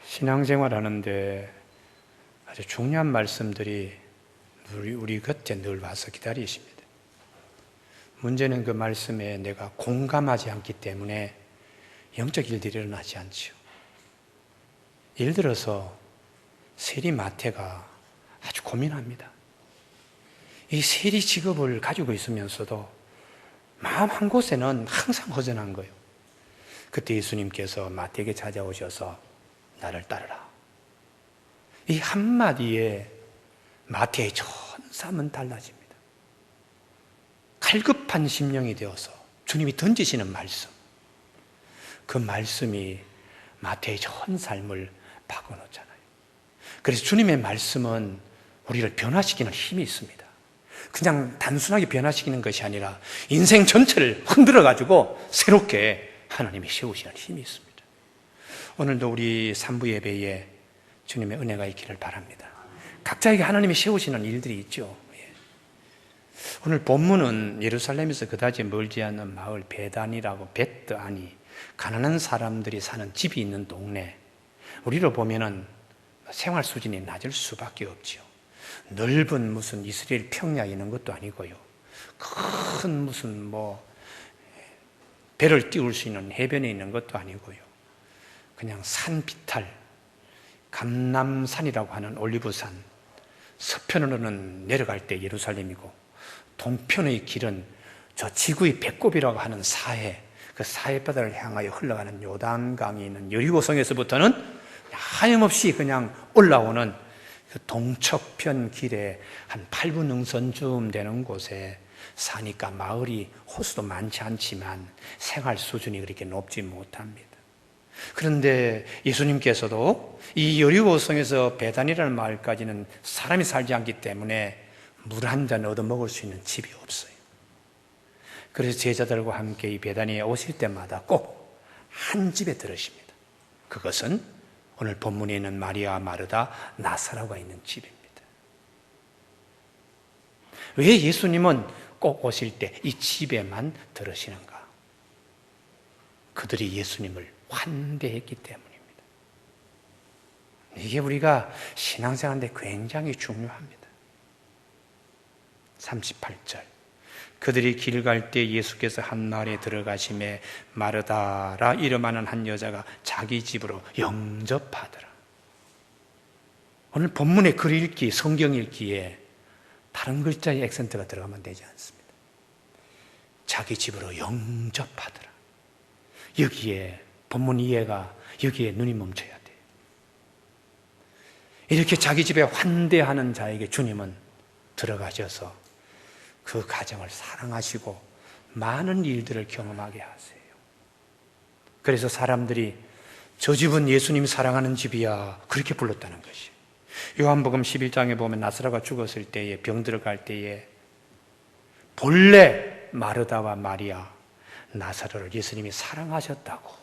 신앙생활 하는데 아주 중요한 말씀들이 우리 곁에 늘 와서 기다리십니다. 문제는 그 말씀에 내가 공감하지 않기 때문에 영적 일들이 일어나지 않지요. 예를 들어서 세리 마태가 아주 고민합니다. 이 세리 직업을 가지고 있으면서도 마음 한 곳에는 항상 허전한 거예요. 그때 예수님께서 마태에게 찾아오셔서 나를 따르라. 이 한마디에 마태의 전 삶은 달라집니다. 갈급한 심령이 되어서 주님이 던지시는 말씀, 그 말씀이 마태의 전 삶을 바꿔놓잖아요. 그래서 주님의 말씀은 우리를 변화시키는 힘이 있습니다. 그냥 단순하게 변화시키는 것이 아니라 인생 전체를 흔들어가지고 새롭게 하나님이 세우시는 힘이 있습니다. 오늘도 우리 3부 예배에 주님의 은혜가 있기를 바랍니다. 각자에게 하나님이 세우시는 일들이 있죠. 오늘 본문은 예루살렘에서 그다지 멀지 않은 마을 베단이라고, 베트아니, 가난한 사람들이 사는 집이 있는 동네. 우리로 보면은 생활 수준이 낮을 수밖에 없죠. 넓은 무슨 이스라엘 평야 있는 것도 아니고요. 큰 무슨 배를 띄울 수 있는 해변에 있는 것도 아니고요. 그냥 산 비탈, 감람산이라고 하는 올리브산, 서편으로는 내려갈 때 예루살렘이고, 동편의 길은 저 지구의 배꼽이라고 하는 사해, 그 사해바다를 향하여 흘러가는 요단강이 있는 여리고성에서부터는 하염없이 그냥 올라오는 그 동척편 길에 한 8분 능선쯤 되는 곳에 사니까 마을이 호수도 많지 않지만 생활 수준이 그렇게 높지 못합니다. 그런데 예수님께서도 이 여리고성에서 베단이라는 마을까지는 사람이 살지 않기 때문에 물 한 잔 얻어먹을 수 있는 집이 없어요. 그래서 제자들과 함께 이 베단이에 오실 때마다 꼭 한 집에 들으십니다. 그것은 오늘 본문에 있는 마리아, 마르다, 나사로가 있는 집입니다. 왜 예수님은 꼭 오실 때 이 집에만 들으시는가? 그들이 예수님을 환대했기 때문입니다. 이게 우리가 신앙생활인데 굉장히 중요합니다. 38절, 그들이 길 갈 때 예수께서 한 마을에 들어가심에 마르다라 이름하는 한 여자가 자기 집으로 영접하더라. 오늘 본문의 글 읽기, 성경 읽기에 다른 글자의 액센트가 들어가면 되지 않습니다. 자기 집으로 영접하더라. 여기에 본문 이해가, 여기에 눈이 멈춰야 돼요. 이렇게 자기 집에 환대하는 자에게 주님은 들어가셔서 그 가정을 사랑하시고 많은 일들을 경험하게 하세요. 그래서 사람들이 저 집은 예수님이 사랑하는 집이야, 그렇게 불렀다는 것이에요. 요한복음 11장에 보면 나사로가 죽었을 때에, 병 들어갈 때에 본래 마르다와 마리아, 나사로를 예수님이 사랑하셨다고.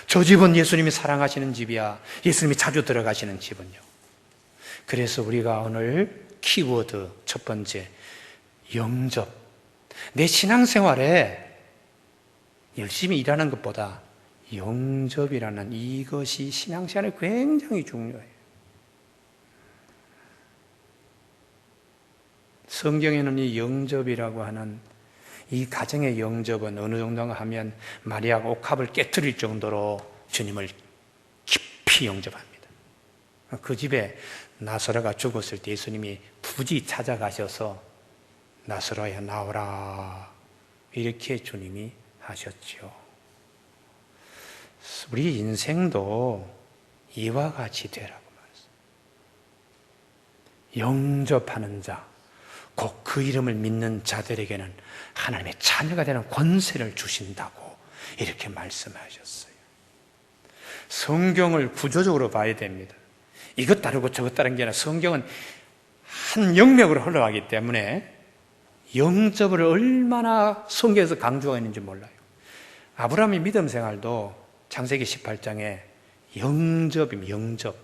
저 집은 예수님이 사랑하시는 집이야, 예수님이 자주 들어가시는 집은요. 그래서 우리가 오늘 키워드 첫 번째, 영접. 내 신앙생활에 열심히 일하는 것보다 영접이라는 이것이 신앙생활에 굉장히 중요해요. 성경에는 이 영접이라고 하는 이 가정의 영접은 어느 정도인가 하면 마리아가 옥합을 깨트릴 정도로 주님을 깊이 영접합니다. 그 집에 나사로가 죽었을 때 예수님이 굳이 찾아가셔서 나사로야 나오라, 이렇게 주님이 하셨죠. 우리 인생도 이와 같이 되라고 말했어요. 영접하는 자, 곧 그 이름을 믿는 자들에게는 하나님의 자녀가 되는 권세를 주신다고 이렇게 말씀하셨어요. 성경을 구조적으로 봐야 됩니다. 이것 다르고 저것 다른 게 아니라 성경은 한 영역으로 흘러가기 때문에 영접을 얼마나 성경에서 강조가 있는지 몰라요. 아브라함의 믿음 생활도 창세기 18장에 영접입니다. 영접.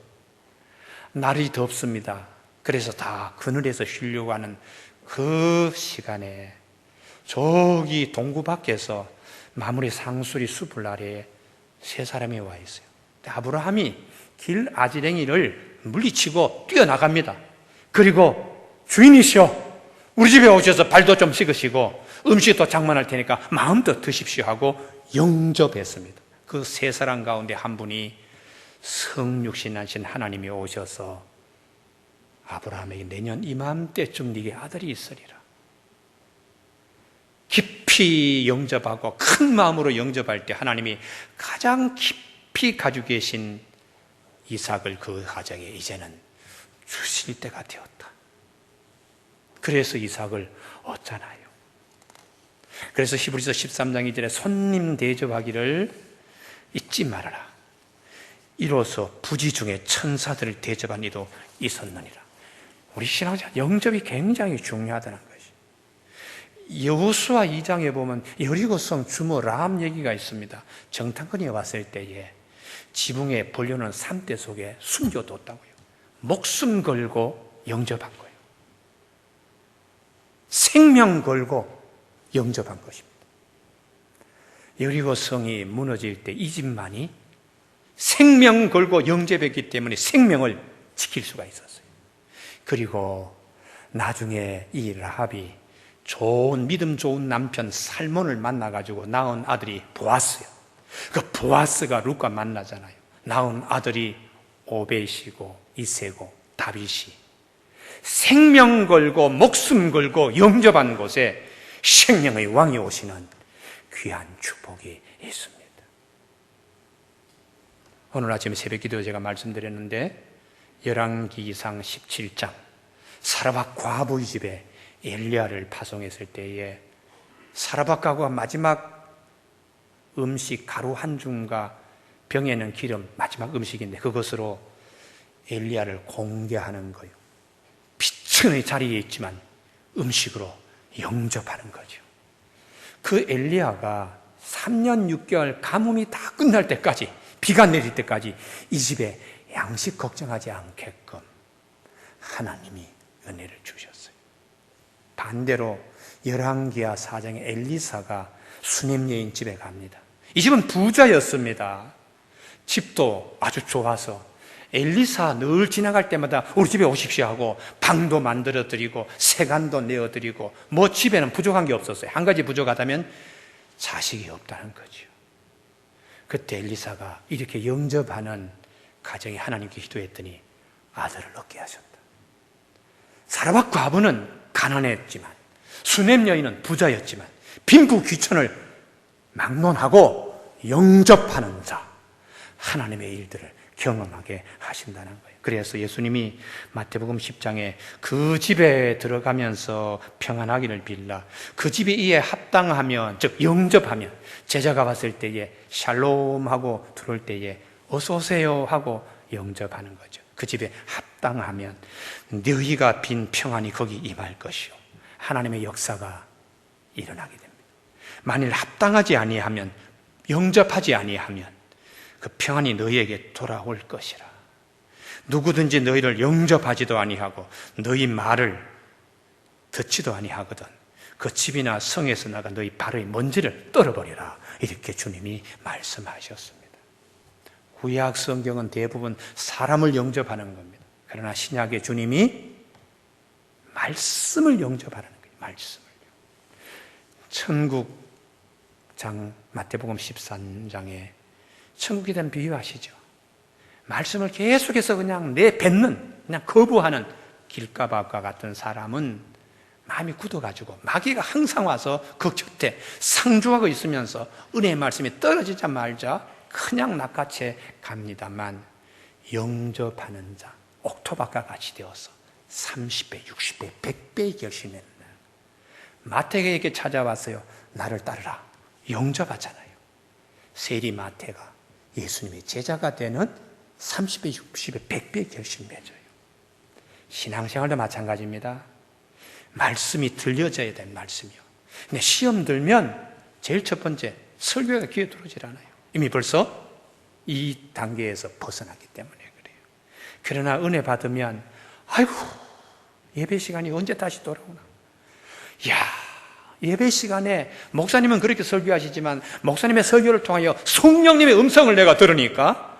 날이 덥습니다. 그래서 다 그늘에서 쉬려고 하는 그 시간에 저기 동구 밖에서 마무리 상수리 숲을 아래에 세 사람이 와 있어요. 아브라함이 길 아지랭이를 물리치고 뛰어나갑니다. 그리고 주인이시여, 우리 집에 오셔서 발도 좀 씻으시고 음식도 장만할 테니까 마음껏 드십시오 하고 영접했습니다. 그 세 사람 가운데 한 분이 성육신하신 하나님이 오셔서 아브라함에게 내년 이맘때쯤 네게 아들이 있으리라. 깊이 영접하고 큰 마음으로 영접할 때 하나님이 가장 깊이 가지고 계신 이삭을 그 가정에 이제는 주실 때가 되었다. 그래서 이삭을 얻잖아요. 그래서 히브리서 13장 2절에 손님 대접하기를 잊지 말아라. 이로써 부지 중에 천사들을 대접한 이도 있었느니라. 우리 신앙생활 영접이 굉장히 중요하다는 것이. 여호수아 2장에 보면 여리고성 주모 라합 얘기가 있습니다. 정탐꾼이 왔을 때에 지붕에 벌려놓은 삼대 속에 숨겨뒀다고요. 목숨 걸고 영접한 거예요. 생명 걸고 영접한 것입니다. 여리고성이 무너질 때 이 집만이 생명 걸고 영접했기 때문에 생명을 지킬 수가 있었어요. 그리고 나중에 이 라합이 좋은 믿음 좋은 남편 살몬을 만나가지고 낳은 아들이 보아스예요. 그 보아스가 룻과 만나잖아요. 낳은 아들이 오벳이고 이세고 다윗이 생명 걸고 목숨 걸고 영접한 곳에 생명의 왕이 오시는 귀한 축복이 있습니다. 오늘 아침 새벽기도 제가 말씀드렸는데 열왕기상 17장 사라밧 과부의 집에 엘리야를 파송했을 때에 사라밧 가구가 마지막 음식 가루 한 줌과 병에는 기름 마지막 음식인데 그것으로 엘리야를 공개하는 거예요. 비천의 자리에 있지만 음식으로 영접하는 거죠. 그 엘리야가 3년 6개월 가뭄이 다 끝날 때까지 비가 내릴 때까지 이 집에 양식 걱정하지 않게끔 하나님이 은혜를 주셨어요. 반대로 열왕기하 4장에 엘리사가 수냄 여인 집에 갑니다. 이 집은 부자였습니다. 집도 아주 좋아서 엘리사 늘 지나갈 때마다 우리 집에 오십시오 하고 방도 만들어 드리고 세간도 내어 드리고 뭐 집에는 부족한 게 없었어요. 한 가지 부족하다면 자식이 없다는 거죠. 그때 엘리사가 이렇게 영접하는 가정에 하나님께 기도했더니 아들을 얻게 하셨다. 사라밧 과부는 가난했지만 수냄 여인은 부자였지만 빈부 귀천을 막론하고 영접하는 자, 하나님의 일들을 경험하게 하신다는 거예요. 그래서 예수님이 마태복음 10장에 그 집에 들어가면서 평안하기를 빌라. 그 집이 이에 합당하면, 즉 영접하면 제자가 왔을 때에 샬롬 하고 들어올 때에 어서 오세요 하고 영접하는 거죠. 그 집에 합당하면 너희가 빈 평안이 거기 임할 것이요 하나님의 역사가 일어나게 됩니다. 만일 합당하지 아니하면, 영접하지 아니하면 그 평안이 너희에게 돌아올 것이라. 누구든지 너희를 영접하지도 아니하고 너희 말을 듣지도 아니하거든 그 집이나 성에서 나가 너희 발의 먼지를 떨어버리라. 이렇게 주님이 말씀하셨습니다. 구약 성경은 대부분 사람을 영접하는 겁니다. 그러나 신약의 주님이 말씀을 영접하는 거예요. 말씀을요. 천국장 마태복음 13장에 천국에 대한 비유하시죠. 말씀을 계속해서 그냥 내뱉는, 그냥 거부하는 길가밥과 같은 사람은 마음이 굳어가지고 마귀가 항상 와서 그 곁에 상주하고 있으면서 은혜의 말씀이 떨어지자 말자 그냥 낚아채 갑니다만 영접하는 자, 옥토박과 같이 되어서 30배, 60배, 100배의 결심했나. 마태에게 찾아왔어요. 나를 따르라. 영접하잖아요. 세리 마태가 예수님의 제자가 되는 30배, 60배, 100배의 결심 맺어요. 신앙생활도 마찬가지입니다. 말씀이 들려져야 되는 말씀이요. 근데 시험 들면 제일 첫 번째 설교가 귀에 들어오질 않아요. 이미 벌써 이 단계에서 벗어났기 때문에 그래요. 그러나 은혜 받으면 아이고 예배 시간이 언제 다시 돌아오나. 이야, 예배 시간에 목사님은 그렇게 설교하시지만 목사님의 설교를 통하여 성령님의 음성을 내가 들으니까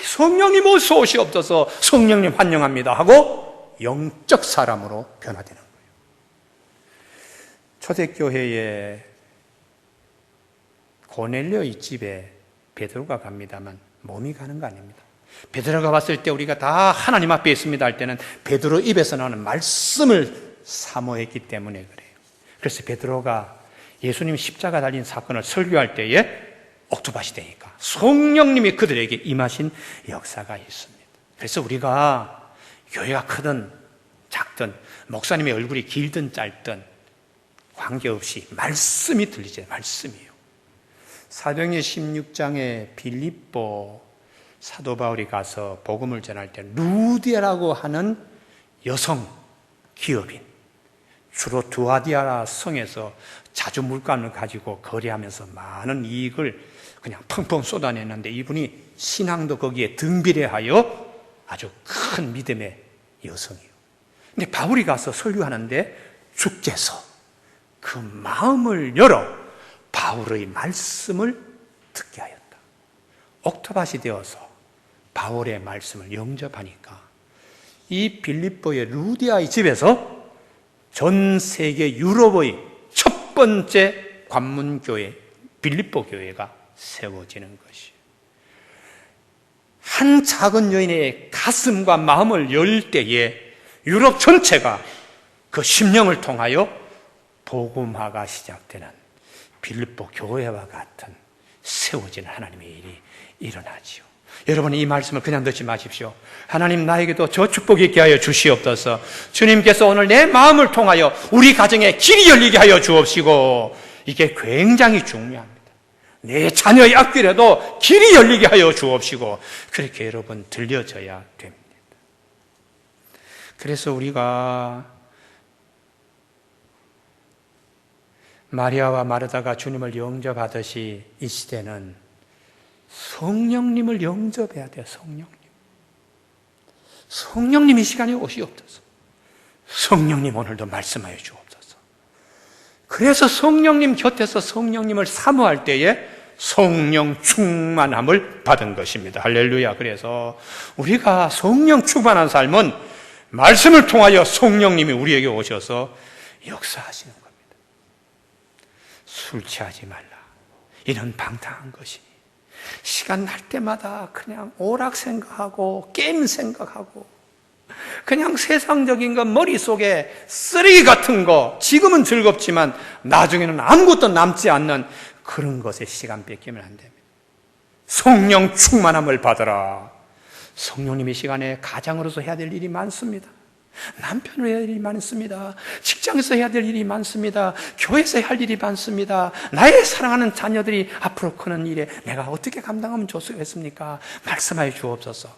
성령님 어서 오시옵소서, 성령님 환영합니다 하고 영적 사람으로 변화되는 거예요. 초대교회에 고넬료의 집에 베드로가 갑니다만 몸이 가는 거 아닙니다. 베드로가 봤을 때 우리가 다 하나님 앞에 있습니다 할 때는 베드로 입에서 나오는 말씀을 사모했기 때문에 그래요. 그래서 베드로가 예수님 십자가 달린 사건을 설교할 때에 옥토밭이 되니까 성령님이 그들에게 임하신 역사가 있습니다. 그래서 우리가 교회가 크든 작든 목사님의 얼굴이 길든 짧든 관계없이 말씀이 들리죠. 말씀이에요. 사도행전 16장에 빌립보 사도 바울이 가서 복음을 전할 때 루디아라고 하는 여성 기업인, 주로 두아디아라 성에서 자주 물건을 가지고 거래하면서 많은 이익을 그냥 펑펑 쏟아냈는데 이분이 신앙도 거기에 등비례하여 아주 큰 믿음의 여성이에요. 근데 바울이 가서 설교하는데 주께서 그 마음을 열어 바울의 말씀을 듣게 하였다. 옥토밭이 되어서 바울의 말씀을 영접하니까 이 빌립보의 루디아의 집에서 전 세계 유럽의 첫 번째 관문교회 빌립보 교회가 세워지는 것이에요. 한 작은 여인의 가슴과 마음을 열 때에 유럽 전체가 그 심령을 통하여 복음화가 시작되는 빌립보 교회와 같은 세워지는 하나님의 일이 일어나지요. 여러분, 이 말씀을 그냥 듣지 마십시오. 하나님, 나에게도 저 축복이 있게 하여 주시옵소서. 주님께서 오늘 내 마음을 통하여 우리 가정에 길이 열리게 하여 주옵시고, 이게 굉장히 중요합니다. 내 자녀의 앞길에도 길이 열리게 하여 주옵시고, 그렇게 여러분 들려져야 됩니다. 그래서 우리가 마리아와 마르다가 주님을 영접하듯이 이 시대는 성령님을 영접해야 돼요. 성령님 이 시간에 오시옵소서. 성령님 오늘도 말씀하여 주옵소서. 그래서 성령님 곁에서 성령님을 사모할 때에 성령 충만함을 받은 것입니다. 할렐루야. 그래서 우리가 성령 충만한 삶은 말씀을 통하여 성령님이 우리에게 오셔서 역사하시는 겁니다. 술 취하지 말라. 이런 방탕한 것이 시간 날 때마다 그냥 오락 생각하고 게임 생각하고 그냥 세상적인 것 머릿속에 쓰레기 같은 거, 지금은 즐겁지만 나중에는 아무것도 남지 않는 그런 것에 시간 뺏기면 안 됩니다. 성령 충만함을 받으라. 성령님이 시간에 가장으로서 해야 될 일이 많습니다. 남편으로 해야 될 일이 많습니다. 직장에서 해야 될 일이 많습니다. 교회에서 할 일이 많습니다. 나의 사랑하는 자녀들이 앞으로 크는 일에 내가 어떻게 감당하면 좋겠습니까? 말씀하여 주옵소서.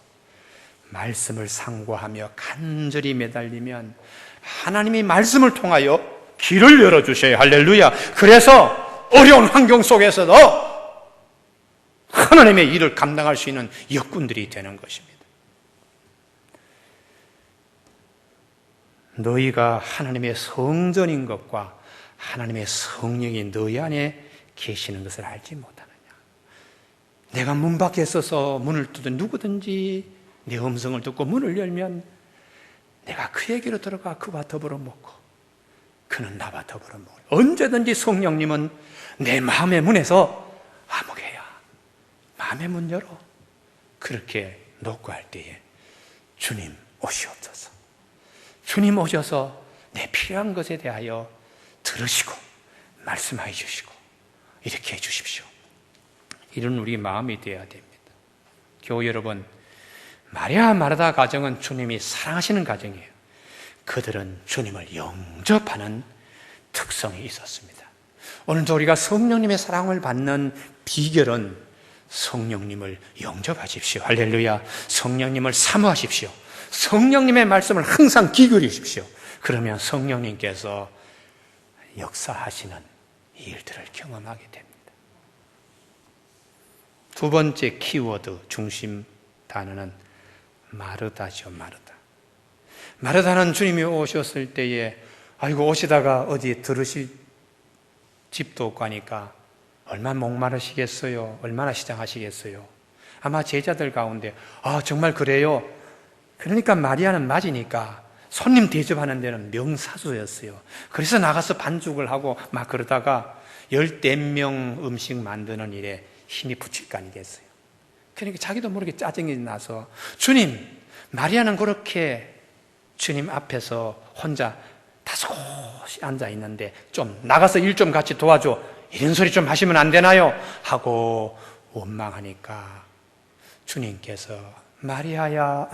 말씀을 상고하며 간절히 매달리면 하나님이 말씀을 통하여 길을 열어주셔요. 할렐루야. 그래서 어려운 환경 속에서도 하나님의 일을 감당할 수 있는 역군들이 되는 것입니다. 너희가 하나님의 성전인 것과 하나님의 성령이 너희 안에 계시는 것을 알지 못하느냐. 내가 문 밖에 서서 문을 두든 누구든지 내 음성을 듣고 문을 열면 내가 그에게로 들어가 그와 더불어 먹고 그는 나와 더불어 먹고, 언제든지 성령님은 내 마음의 문에서 아무개야 마음의 문 열어. 그렇게 놓고 할 때에 주님 오시옵소서. 주님 오셔서 내 필요한 것에 대하여 들으시고 말씀해 주시고 이렇게 해 주십시오. 이런 우리 마음이 되어야 됩니다. 교우 여러분, 마리아 마르다 가정은 주님이 사랑하시는 가정이에요. 그들은 주님을 영접하는 특성이 있었습니다. 오늘도 우리가 성령님의 사랑을 받는 비결은 성령님을 영접하십시오. 할렐루야. 성령님을 사모하십시오. 성령님의 말씀을 항상 귀 기울이십시오. 그러면 성령님께서 역사하시는 일들을 경험하게 됩니다. 두 번째 키워드 중심 단어는 마르다죠. 마르다는 주님이 오셨을 때에 아이고 오시다가 어디 들으실 집도 없고 하니까 얼마나 목마르시겠어요. 얼마나 시장하시겠어요. 아마 제자들 가운데 정말 그래요. 그러니까 마리아는 맞으니까 손님 대접하는 데는 명사수였어요. 그래서 나가서 반죽을 하고 막 그러다가 14명 음식 만드는 일에 힘이 붙일 거 아니겠어요. 그러니까 자기도 모르게 짜증이 나서 주님, 마리아는 그렇게 주님 앞에서 혼자 다소곳이 앉아 있는데 좀 나가서 일 좀 같이 도와줘, 이런 소리 좀 하시면 안 되나요? 하고 원망하니까 주님께서 마르다야,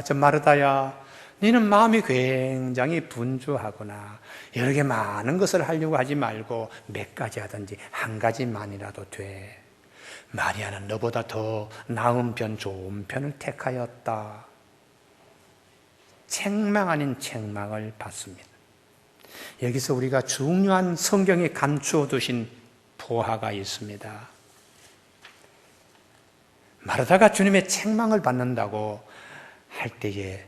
너는 마음이 굉장히 분주하구나. 여러 개 많은 것을 하려고 하지 말고 몇 가지 하든지 한 가지만이라도 돼. 마리아는 너보다 더 나은 편, 좋은 편을 택하였다. 책망 아닌 책망을 받습니다. 여기서 우리가 중요한 성경에 감추어 두신 보화가 있습니다. 마르다가 주님의 책망을 받는다고 할 때에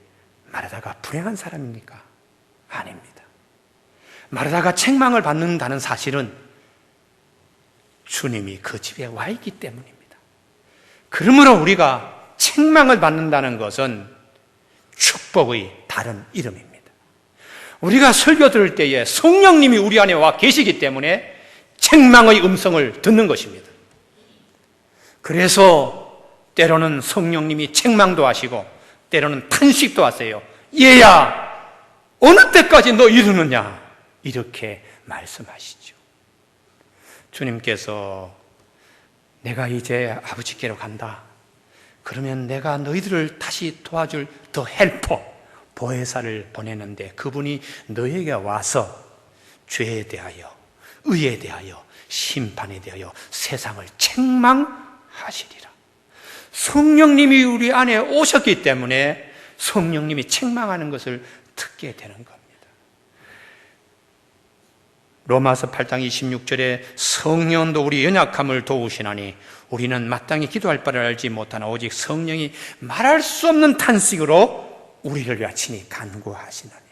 마르다가 불행한 사람입니까? 아닙니다. 마르다가 책망을 받는다는 사실은 주님이 그 집에 와 있기 때문입니다. 그러므로 우리가 책망을 받는다는 것은 축복의 다른 이름입니다. 우리가 설교 들을 때에 성령님이 우리 안에 와 계시기 때문에 책망의 음성을 듣는 것입니다. 그래서 때로는 성령님이 책망도 하시고 때로는 탄식도 하세요. 얘야, 어느 때까지 너 이러느냐? 이렇게 말씀하시죠. 주님께서 내가 이제 아버지께로 간다. 그러면 내가 너희들을 다시 도와줄 더 헬퍼, 보혜사를 보내는데 그분이 너에게 와서 죄에 대하여, 의에 대하여, 심판에 대하여 세상을 책망하시리라. 성령님이 우리 안에 오셨기 때문에 성령님이 책망하는 것을 듣게 되는 겁니다. 로마서 8장 26절에 성령도 우리 연약함을 도우시나니 우리는 마땅히 기도할 바를 알지 못하나 오직 성령이 말할 수 없는 탄식으로 우리를 위하여 친히 간구하시나니라.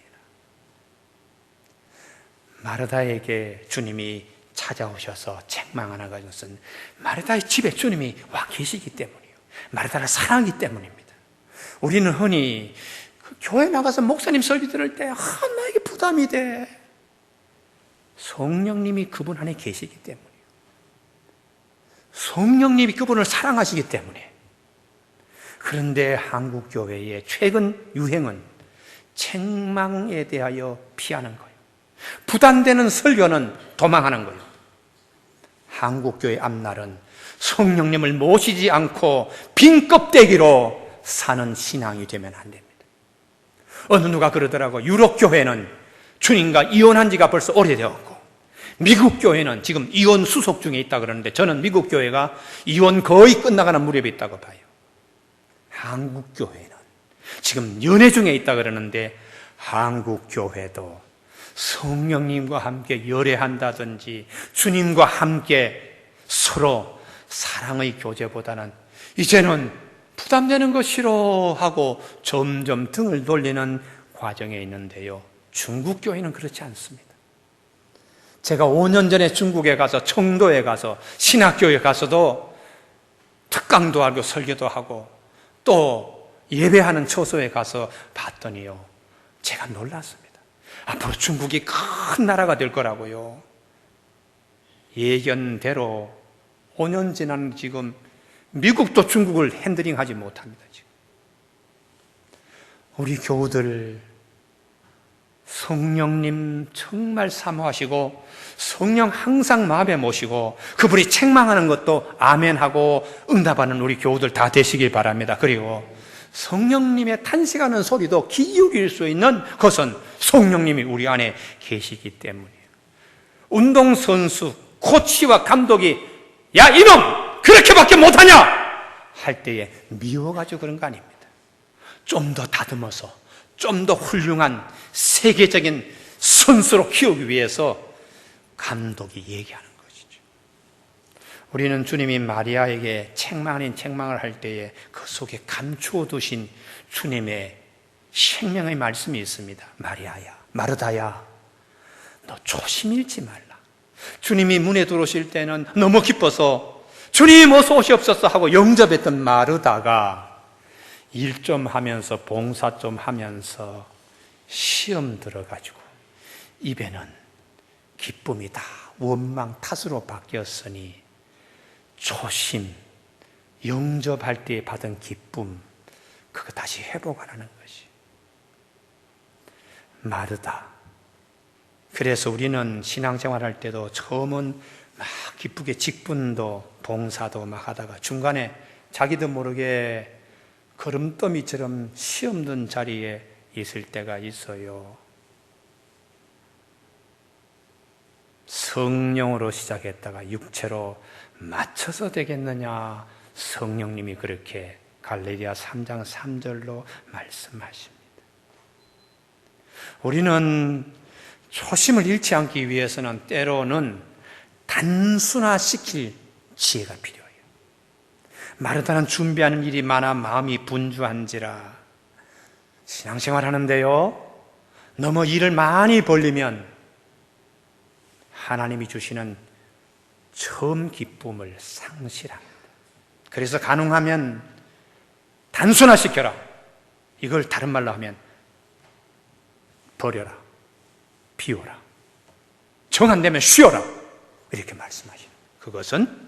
마르다에게 주님이 찾아오셔서 책망하는 것은 마르다의 집에 주님이 와 계시기 때문이에요. 마르다를 사랑하기 때문입니다. 우리는 흔히 교회 나가서 목사님 설교 들을 때 나에게 부담이 돼. 성령님이 그분 안에 계시기 때문이에요. 성령님이 그분을 사랑하시기 때문에. 그런데 한국 교회의 최근 유행은 책망에 대하여 피하는 거예요. 부담되는 설교는 도망하는 거예요. 한국 교회 앞날은 성령님을 모시지 않고 빈 껍데기로 사는 신앙이 되면 안 됩니다. 어느 누가 그러더라고. 유럽 교회는 주님과 이혼한 지가 벌써 오래되었고 미국 교회는 지금 이혼 수속 중에 있다 그러는데 저는 미국 교회가 이혼 거의 끝나가는 무렵에 있다고 봐요. 한국 교회는 지금 연애 중에 있다 그러는데 한국 교회도 성령님과 함께 열애한다든지 주님과 함께 서로 사랑의 교제보다는 이제는 부담되는 거 싫어하고 점점 등을 돌리는 과정에 있는데요. 중국 교회는 그렇지 않습니다. 제가 5년 전에 중국에 가서 청도에 가서 신학교에 가서도 특강도 하고 설교도 하고 또 예배하는 처소에 가서 봤더니요, 제가 놀랐습니다. 앞으로 중국이 큰 나라가 될 거라고요. 예견대로 5년 지난 지금 미국도 중국을 핸들링하지 못합니다. 지금 우리 교우들 성령님 정말 사모하시고 성령 항상 마음에 모시고 그분이 책망하는 것도 아멘하고 응답하는 우리 교우들 다 되시길 바랍니다. 그리고 성령님의 탄식하는 소리도 기울일 수 있는 것은 성령님이 우리 안에 계시기 때문이에요. 운동선수 코치와 감독이 야 이놈 그렇게밖에 못하냐 할 때에 미워가지고 그런 거 아닙니다. 좀 더 다듬어서 좀 더 훌륭한 세계적인 선수로 키우기 위해서 감독이 얘기하는 것이죠. 우리는 주님이 마리아에게 책망 아닌 책망을 할 때에 그 속에 감추어 두신 주님의 생명의 말씀이 있습니다. 마리아야, 마르다야, 너 조심 잃지 말라. 주님이 문에 들어오실 때는 너무 기뻐서 주님 어서 오시옵소서 하고 영접했던 마르다가 일 좀 하면서 봉사 좀 하면서 시험 들어가지고 입에는 기쁨이 다 원망 탓으로 바뀌었으니 초심, 영접할 때 받은 기쁨, 그거 다시 회복하라는 것이. 마르다. 그래서 우리는 신앙생활할 때도 처음은 막 기쁘게 직분도 봉사도 막 하다가 중간에 자기도 모르게 걸음더미처럼 시험 든 자리에 있을 때가 있어요. 성령으로 시작했다가 육체로 맞춰서 되겠느냐? 성령님이 그렇게 갈라디아 3장 3절로 말씀하십니다. 우리는 초심을 잃지 않기 위해서는 때로는 단순화시킬 지혜가 필요해요. 마르다는 준비하는 일이 많아 마음이 분주한지라. 신앙생활 하는데요, 너무 일을 많이 벌리면 하나님이 주시는 처음 기쁨을 상실합니다. 그래서 가능하면 단순화시켜라. 이걸 다른 말로 하면 버려라, 비워라, 정 안 되면 쉬어라, 이렇게 말씀하시는. 그것은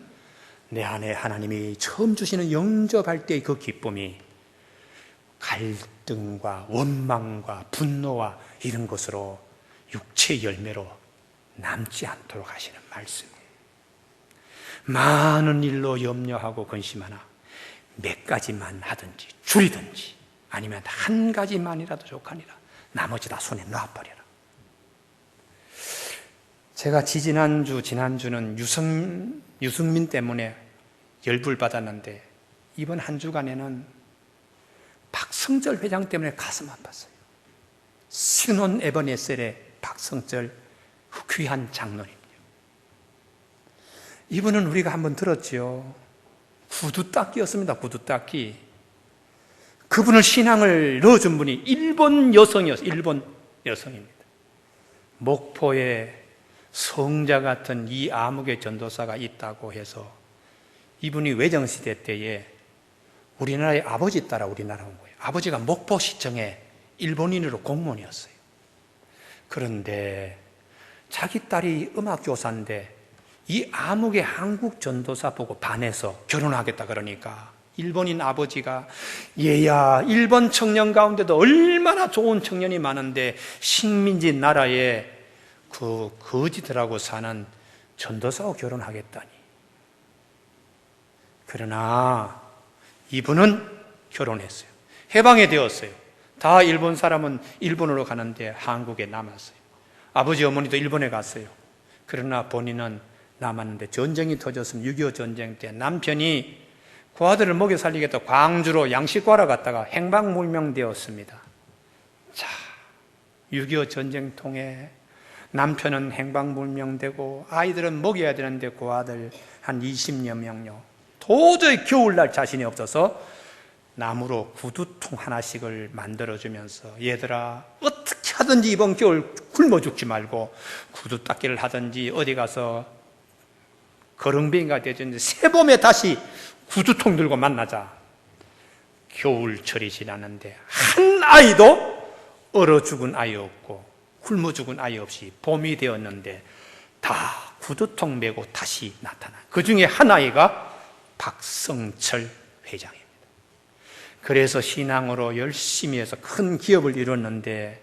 내 안에 하나님이 처음 주시는 영접할 때의 그 기쁨이 갈등과 원망과 분노와 이런 것으로 육체의 열매로 남지 않도록 하시는 말씀이에요. 많은 일로 염려하고 근심하나 몇 가지만 하든지 줄이든지 아니면 한 가지만이라도 좋거니라 나머지 다 손에 놔버려라. 제가 지난주는 유승민 때문에 열불 받았는데 이번 한 주간에는 박성절 회장 때문에 가슴 아팠어요. 신혼 에버네셀의 박성절 귀한 장로님이요. 이분은 우리가 한번 들었지요. 구두닦이였습니다. 구두닦이. 그분을 신앙을 넣어준 분이 일본 여성입니다. 목포에 성자 같은 이 암흑의 전도사가 있다고 해서 이분이 외정시대 때에 우리나라의 아버지 따라 우리나라 온 거예요. 아버지가 목포시청에 일본인으로 공무원이었어요. 그런데 자기 딸이 음악교사인데 이 암흑의 한국 전도사 보고 반해서 결혼하겠다 그러니까 일본인 아버지가 얘야, 일본 청년 가운데도 얼마나 좋은 청년이 많은데 식민지 나라에 그 거지들하고 사는 전도사하고 결혼하겠다니. 그러나 이분은 결혼했어요. 해방이 되었어요. 다 일본 사람은 일본으로 가는데 한국에 남았어요. 아버지 어머니도 일본에 갔어요. 그러나 본인은 남았는데 전쟁이 터졌으면 6.25 전쟁 때 남편이 그 아들을 먹여 살리겠다 광주로 양식과러 갔다가 행방불명되었습니다. 자, 6.25 전쟁통에 남편은 행방불명되고 아이들은 먹여야 되는데 그 아들 한 20여 명요. 도저히 겨울날 자신이 없어서 나무로 구두통 하나씩을 만들어주면서 얘들아 어떻게 하든지 이번 겨울 굶어 죽지 말고 구두 닦기를 하든지 어디 가서 거렁뱅이가 되든지 새봄에 다시 구두통 들고 만나자. 겨울철이 지났는데 한 아이도 얼어 죽은 아이 없고 굶어 죽은 아이 없이 봄이 되었는데 다 구두통 메고 다시 나타나. 그 중에 한 아이가 박성철 회장입니다. 그래서 신앙으로 열심히 해서 큰 기업을 이뤘는데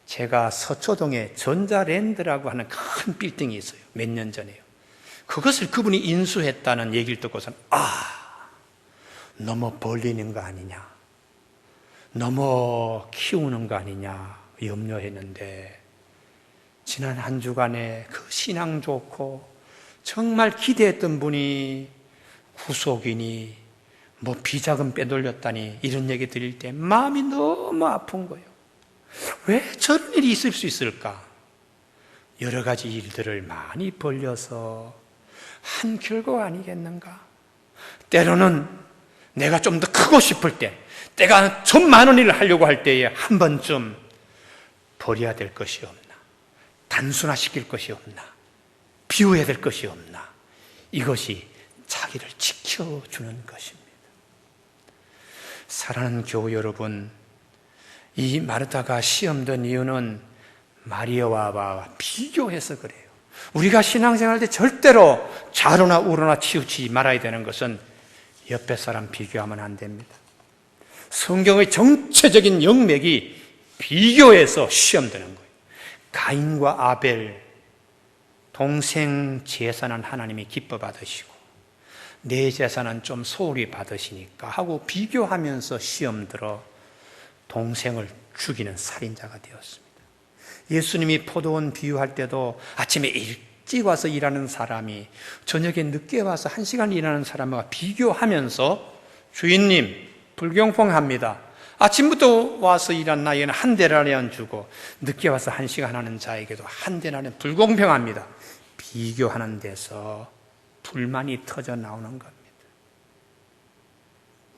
제가 서초동에 전자랜드라고 하는 큰 빌딩이 있어요. 몇 년 전에요. 그것을 그분이 인수했다는 얘기를 듣고서는 너무 벌리는 거 아니냐, 너무 키우는 거 아니냐 염려했는데 지난 한 주간에 그 신앙 좋고 정말 기대했던 분이 구속이니 뭐 비자금 빼돌렸다니 이런 얘기 들을 때 마음이 너무 아픈 거예요. 왜 저런 일이 있을 수 있을까? 여러 가지 일들을 많이 벌려서 한 결과가 아니겠는가? 때로는 내가 좀 더 크고 싶을 때, 내가 좀 많은 일을 하려고 할 때에 한 번쯤 버려야 될 것이 없나? 단순화시킬 것이 없나? 비워야 될 것이 없나? 이것이 자기를 지켜주는 것입니다. 사랑하는 교우 여러분, 이 마르다가 시험 든 이유는 마리아와 비교해서 그래요. 우리가 신앙생활 때 절대로 좌로나 우로나 치우치지 말아야 되는 것은 옆에 사람 비교하면 안 됩니다. 성경의 정체적인 영맥이 비교해서 시험 드는 거예요. 가인과 아벨, 동생 제사는 하나님이 기뻐 받으시고 내 제사는 좀 소홀히 받으시니까 하고 비교하면서 시험 들어 동생을 죽이는 살인자가 되었습니다. 예수님이 포도원 비유할 때도 아침에 일찍 와서 일하는 사람이 저녁에 늦게 와서 1시간 일하는 사람과 비교하면서 주인님 불공평합니다. 아침부터 와서 일한 나에게는 한 데나리온 주고 늦게 와서 1시간 하는 자에게도 한 데나리온 불공평합니다. 비교하는 데서 불만이 터져 나오는 겁니다.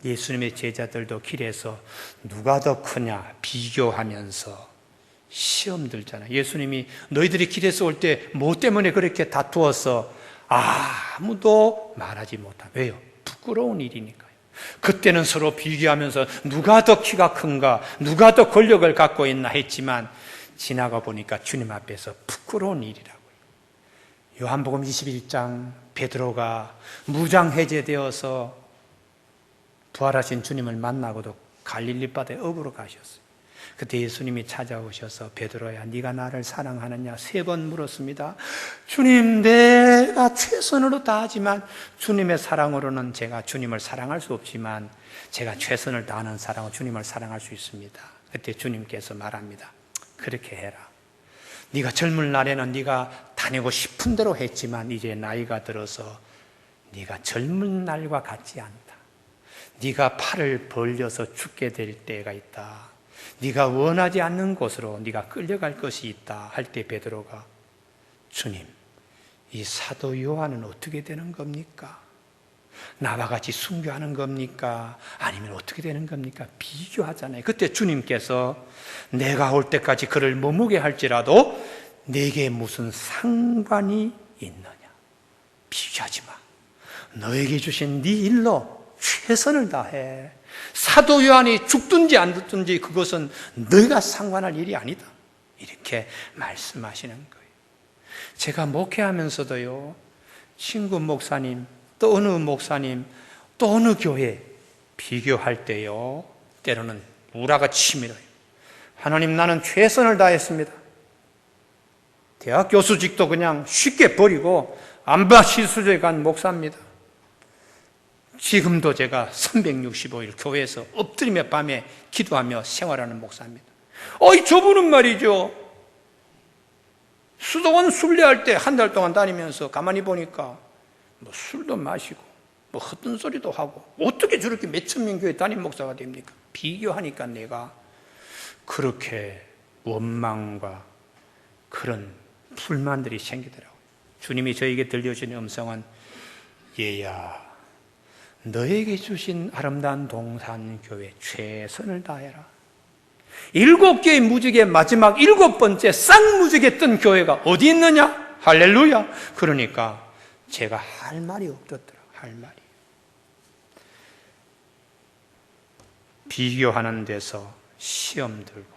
예수님의 제자들도 길에서 누가 더 크냐 비교하면서 시험 들잖아요. 예수님이 너희들이 길에서 올 때 뭐 때문에 그렇게 다투어서 아무도 말하지 못한, 왜요? 부끄러운 일이니까요. 그때는 서로 비교하면서 누가 더 키가 큰가, 누가 더 권력을 갖고 있나 했지만 지나가 보니까 주님 앞에서 부끄러운 일이라고요. 요한복음 21장 베드로가 무장해제되어서 부활하신 주님을 만나고도 갈릴리 바다에 업으로 가셨어요. 그때 예수님이 찾아오셔서 베드로야 네가 나를 사랑하느냐 3번 물었습니다. 주님 내가 최선으로 다하지만 주님의 사랑으로는 제가 주님을 사랑할 수 없지만 제가 최선을 다하는 사랑으로 주님을 사랑할 수 있습니다. 그때 주님께서 말합니다. 그렇게 해라. 네가 젊은 날에는 네가 다니고 싶은 대로 했지만 이제 나이가 들어서 네가 젊은 날과 같지 않다. 네가 팔을 벌려서 죽게 될 때가 있다. 네가 원하지 않는 곳으로 네가 끌려갈 것이 있다 할 때 베드로가 주님, 이 사도 요한은 어떻게 되는 겁니까? 나와 같이 순교하는 겁니까? 아니면 어떻게 되는 겁니까? 비교하잖아요. 그때 주님께서 내가 올 때까지 그를 머무게 할지라도 내게 무슨 상관이 있느냐? 비교하지 마. 너에게 주신 네 일로 최선을 다해. 사도 요한이 죽든지 안 죽든지 그것은 너희가 상관할 일이 아니다. 이렇게 말씀하시는 거예요. 제가 목회하면서도요, 친구 목사님, 또 어느 목사님, 또 어느 교회 비교할 때요, 때로는 우라가 치밀어요. 하나님, 나는 최선을 다했습니다. 대학 교수직도 그냥 쉽게 버리고 안바시수에 간 목사입니다. 지금도 제가 365일 교회에서 엎드리며 밤에 기도하며 생활하는 목사입니다. 저분은 말이죠, 수도원 순례할 때 1달 동안 다니면서 가만히 보니까 술도 마시고 헛된 소리도 하고 어떻게 저렇게 몇천 명 교회 담임 목사가 됩니까? 비교하니까 내가 그렇게 원망과 그런 불만들이 생기더라고요. 주님이 저에게 들려주는 음성은 얘야, 너에게 주신 아름다운 동산교회 최선을 다해라. 7개의 무지개 마지막 7번째 쌍무지개 뜬 교회가 어디 있느냐? 할렐루야. 그러니까 제가 할 말이 없었더라고요. 할 말이. 비교하는 데서 시험 들고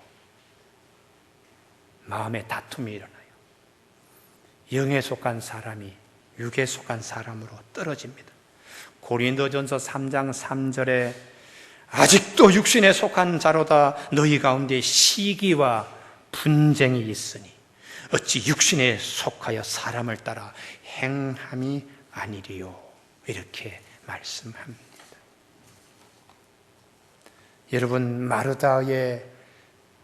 마음에 다툼이 일어나요. 영에 속한 사람이 육에 속한 사람으로 떨어집니다. 고린도전서 3장 3절에 아직도 육신에 속한 자로다 너희 가운데 시기와 분쟁이 있으니 어찌 육신에 속하여 사람을 따라 행함이 아니리요. 이렇게 말씀합니다. 여러분, 마르다의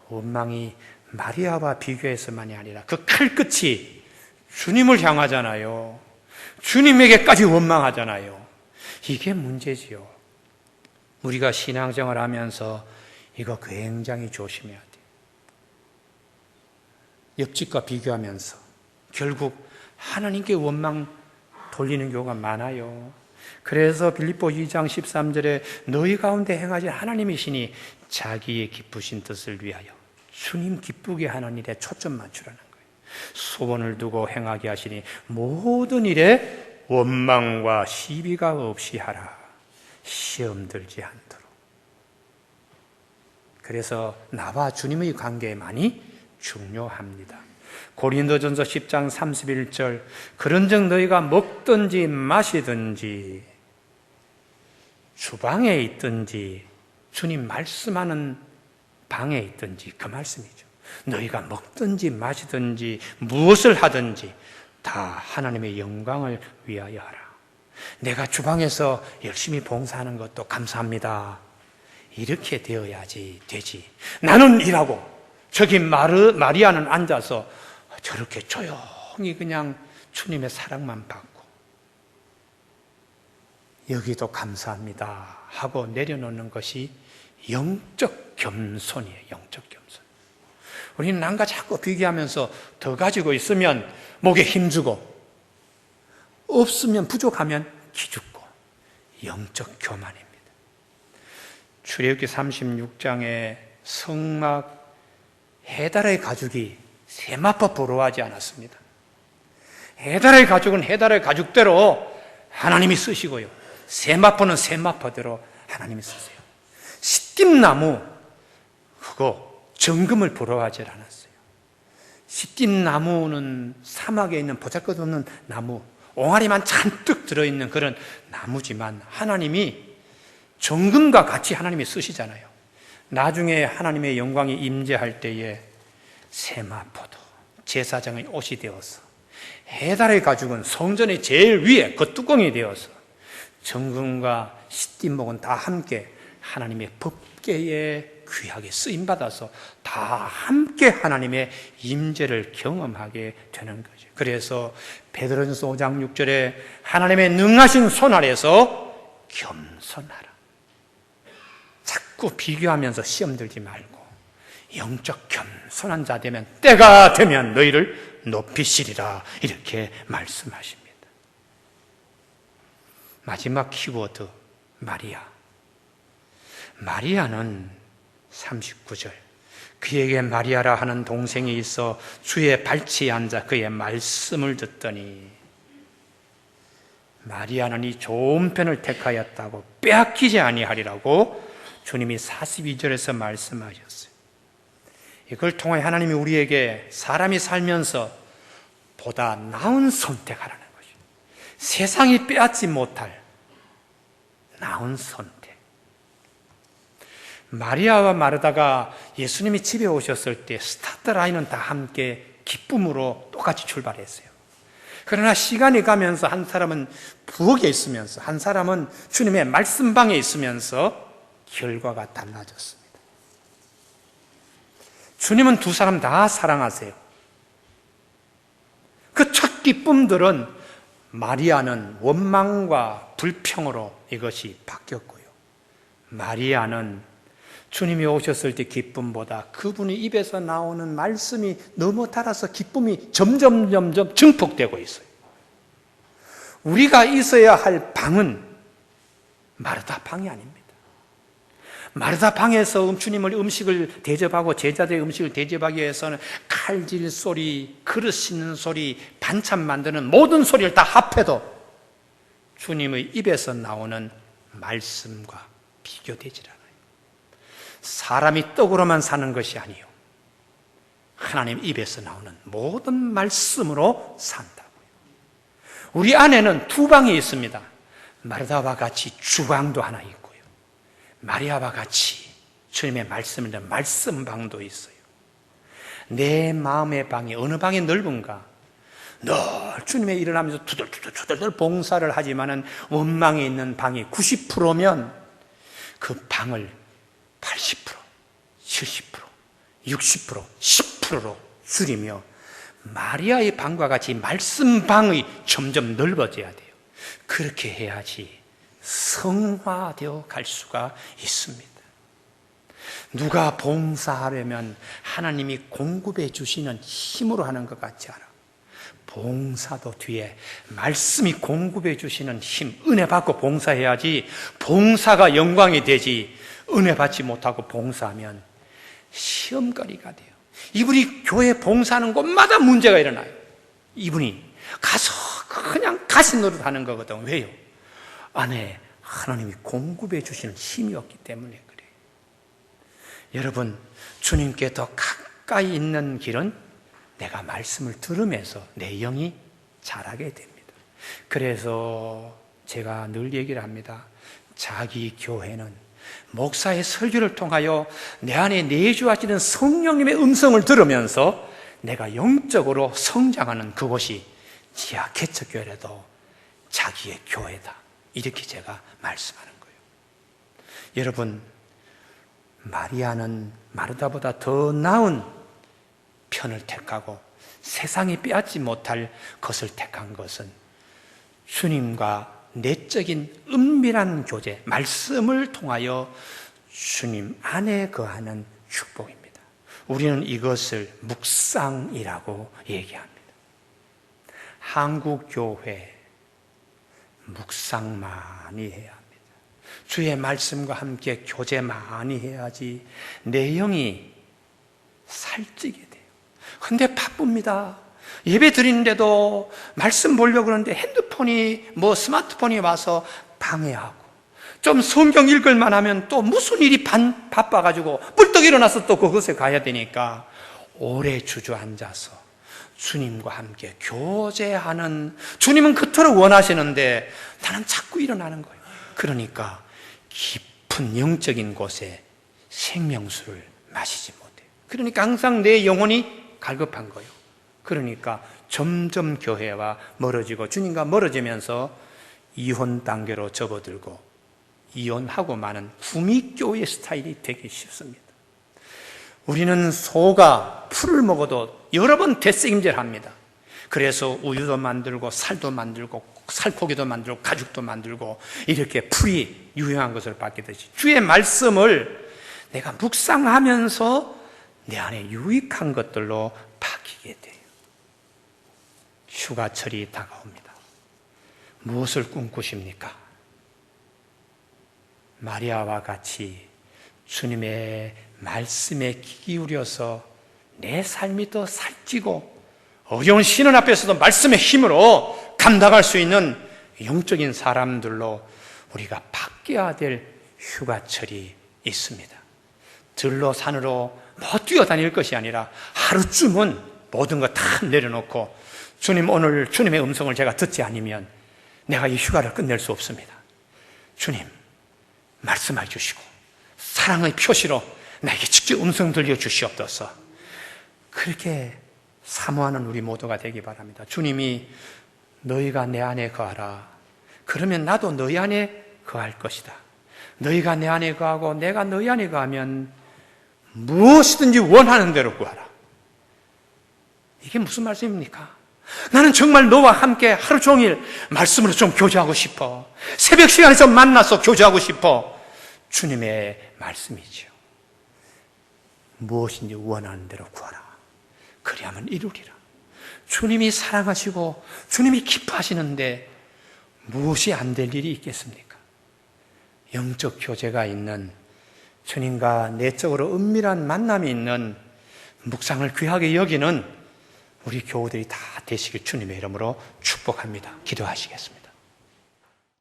원망이 마리아와 비교해서만이 아니라 그 칼끝이 주님을 향하잖아요. 주님에게까지 원망하잖아요. 이게 문제지요. 우리가 신앙생활 하면서 이거 굉장히 조심해야 돼요. 옆집과 비교하면서 결국 하나님께 원망 돌리는 경우가 많아요. 그래서 빌립보 2장 13절에 너희 가운데 행하신 하나님이시니 자기의 기쁘신 뜻을 위하여 주님 기쁘게 하는 일에 초점 맞추라는 거예요. 소원을 두고 행하게 하시니 모든 일에 원망과 시비가 없이 하라. 시험 들지 않도록. 그래서 나와 주님의 관계에 많이 중요합니다. 고린도전서 10장 31절 그런즉 너희가 먹든지 마시든지 주방에 있든지 주님 말씀하는 방에 있든지 그 말씀이죠. 너희가 먹든지 마시든지 무엇을 하든지 다 하나님의 영광을 위하여 하라. 내가 주방에서 열심히 봉사하는 것도 감사합니다. 이렇게 되어야지 되지. 나는 일하고 저기 마리아는 앉아서 저렇게 조용히 그냥 주님의 사랑만 받고 여기도 감사합니다 하고 내려놓는 것이 영적 겸손이에요. 영적 겸손. 우리는 남과 자꾸 비교하면서 더 가지고 있으면 목에 힘주고 없으면 부족하면 기죽고 영적 교만입니다. 출애굽기 36장에 성막 해달의 가죽이 세마포 부러워하지 않았습니다. 해달의 가죽은 해달의 가죽대로 하나님이 쓰시고요. 세마포는 세마포대로 하나님이 쓰세요. 시띠나무 그거 정금을 부러워하지 않았어요. 시띠나무는 사막에 있는 보잘것없는 나무, 옹알이만 잔뜩 들어있는 그런 나무지만 하나님이 정금과 같이 하나님이 쓰시잖아요. 나중에 하나님의 영광이 임재할 때에 세마포도 제사장의 옷이 되어서 해달의 가죽은 성전의 제일 위에 그 뚜껑이 되어서 정금과 시띠목은 다 함께 하나님의 법궤에 귀하게 쓰임받아서 다 함께 하나님의 임재를 경험하게 되는 거죠. 그래서 베드로전서 5장 6절에 하나님의 능하신 손 아래서 겸손하라. 자꾸 비교하면서 시험 들지 말고 영적 겸손한 자 되면 때가 되면 너희를 높이시리라 이렇게 말씀하십니다. 마지막 키워드 마리아. 마리아는 39절 그에게 마리아라 하는 동생이 있어 주의 발치에 앉아 그의 말씀을 듣더니 마리아는 이 좋은 편을 택하였다고 빼앗기지 아니하리라고 주님이 42절에서 말씀하셨어요. 이걸 통해 하나님이 우리에게 사람이 살면서 보다 나은 선택하라는 것이죠. 세상이 빼앗지 못할 나은 선택. 마리아와 마르다가 예수님이 집에 오셨을 때 스타트 라인은 다 함께 기쁨으로 똑같이 출발했어요. 그러나 시간이 가면서 한 사람은 부엌에 있으면서 한 사람은 주님의 말씀방에 있으면서 결과가 달라졌습니다. 주님은 두 사람 다 사랑하세요. 그 첫 기쁨들은 마리아는 원망과 불평으로 이것이 바뀌었고요. 마리아는 주님이 오셨을 때 기쁨보다 그분의 입에서 나오는 말씀이 너무 달아서 기쁨이 점점 증폭되고 있어요. 우리가 있어야 할 방은 마르다 방이 아닙니다. 마르다 방에서 주님을 음식을 대접하고 제자들의 음식을 대접하기 위해서는 칼질 소리, 그릇 씻는 소리, 반찬 만드는 모든 소리를 다 합해도 주님의 입에서 나오는 말씀과 비교되질 않아요. 사람이 떡으로만 사는 것이 아니요 하나님 입에서 나오는 모든 말씀으로 산다고요. 우리 안에는 두 방이 있습니다. 마르다와 같이 주방도 하나 있고요. 마리아와 같이 주님의 말씀을 듣는 말씀방도 있어요. 내 마음의 방이 어느 방이 넓은가? 늘 주님의 일을 하면서 투덜투덜 봉사를 하지만은 원망이 있는 방이 90%면 그 방을 80%, 70%, 60%, 10%로 줄이며 마리아의 방과 같이 말씀방이 점점 넓어져야 돼요. 그렇게 해야지 성화되어 갈 수가 있습니다. 누가 봉사하려면 하나님이 공급해 주시는 힘으로 하는 것 같지 않아. 봉사도 뒤에 말씀이 공급해 주시는 힘, 은혜 받고 봉사해야지 봉사가 영광이 되지 은혜 받지 못하고 봉사하면 시험거리가 돼요. 이분이 교회 봉사하는 곳마다 문제가 일어나요. 이분이 가서 그냥 가시 노릇하는 거거든. 왜요? 안에 하나님이 공급해 주시는 힘이 없기 때문에 그래요. 여러분, 주님께 더 가까이 있는 길은 내가 말씀을 들으면서 내 영이 자라게 됩니다. 그래서 제가 늘 얘기를 합니다. 자기 교회는 목사의 설교를 통하여 내 안에 내주하시는 성령님의 음성을 들으면서 내가 영적으로 성장하는 그곳이 지하 개척교회라도 자기의 교회다. 이렇게 제가 말씀하는 거예요. 여러분, 마리아는 마르다보다 더 나은 편을 택하고 세상이 빼앗지 못할 것을 택한 것은 주님과 내적인 은밀한 교제, 말씀을 통하여 주님 안에 거하는 축복입니다. 우리는 이것을 묵상이라고 얘기합니다. 한국 교회 묵상 많이 해야 합니다. 주의 말씀과 함께 교제 많이 해야지 내 영이 살찌게 돼요. 근데 바쁩니다. 예배 드리는데도 말씀 보려고 그러는데 핸드폰이 스마트폰이 와서 방해하고, 좀 성경 읽을만 하면 또 무슨 일이 바빠가지고 뿔떡 일어나서 또 그것에 가야 되니까 오래 주저앉아서 주님과 함께 교제하는, 주님은 그토록 원하시는데 나는 자꾸 일어나는 거예요. 그러니까 깊은 영적인 곳에 생명수를 마시지 못해요. 그러니까 항상 내 영혼이 갈급한 거예요. 그러니까 점점 교회와 멀어지고 주님과 멀어지면서 이혼 단계로 접어들고 이혼하고 마는 구미교회 스타일이 되기 쉽습니다. 우리는 소가 풀을 먹어도 여러 번 되새김질합니다. 그래서 우유도 만들고 살도 만들고 살코기도 만들고 가죽도 만들고 이렇게 풀이 유용한 것을 바뀌듯이 주의 말씀을 내가 묵상하면서 내 안에 유익한 것들로 바뀌게 돼요. 휴가철이 다가옵니다. 무엇을 꿈꾸십니까? 마리아와 같이 주님의 말씀에 귀 기울여서 내 삶이 더 살찌고 어려운 시련 앞에서도 말씀의 힘으로 감당할 수 있는 영적인 사람들로 우리가 바뀌어야 될 휴가철이 있습니다. 들로 산으로 뛰어다닐 것이 아니라 하루쯤은 모든 거 다 내려놓고 주님, 오늘 주님의 음성을 제가 듣지 않으면 내가 이 휴가를 끝낼 수 없습니다. 주님, 말씀해 주시고 사랑의 표시로 나에게 직접 음성 들려주시옵소서. 그렇게 사모하는 우리 모두가 되기 바랍니다. 주님이 너희가 내 안에 거하라. 그러면 나도 너희 안에 거할 것이다. 너희가 내 안에 거하고 내가 너희 안에 거하면 무엇이든지 원하는 대로 구하라. 이게 무슨 말씀입니까? 나는 정말 너와 함께 하루 종일 말씀으로 좀 교제하고 싶어. 새벽 시간에 좀 만나서 교제하고 싶어. 주님의 말씀이죠. 무엇인지 원하는 대로 구하라. 그리하면 이루리라. 주님이 사랑하시고 주님이 기뻐하시는데 무엇이 안 될 일이 있겠습니까? 영적 교제가 있는, 주님과 내적으로 은밀한 만남이 있는 묵상을 귀하게 여기는 우리 교우들이 다 되시길 주님의 이름으로 축복합니다. 기도하시겠습니다.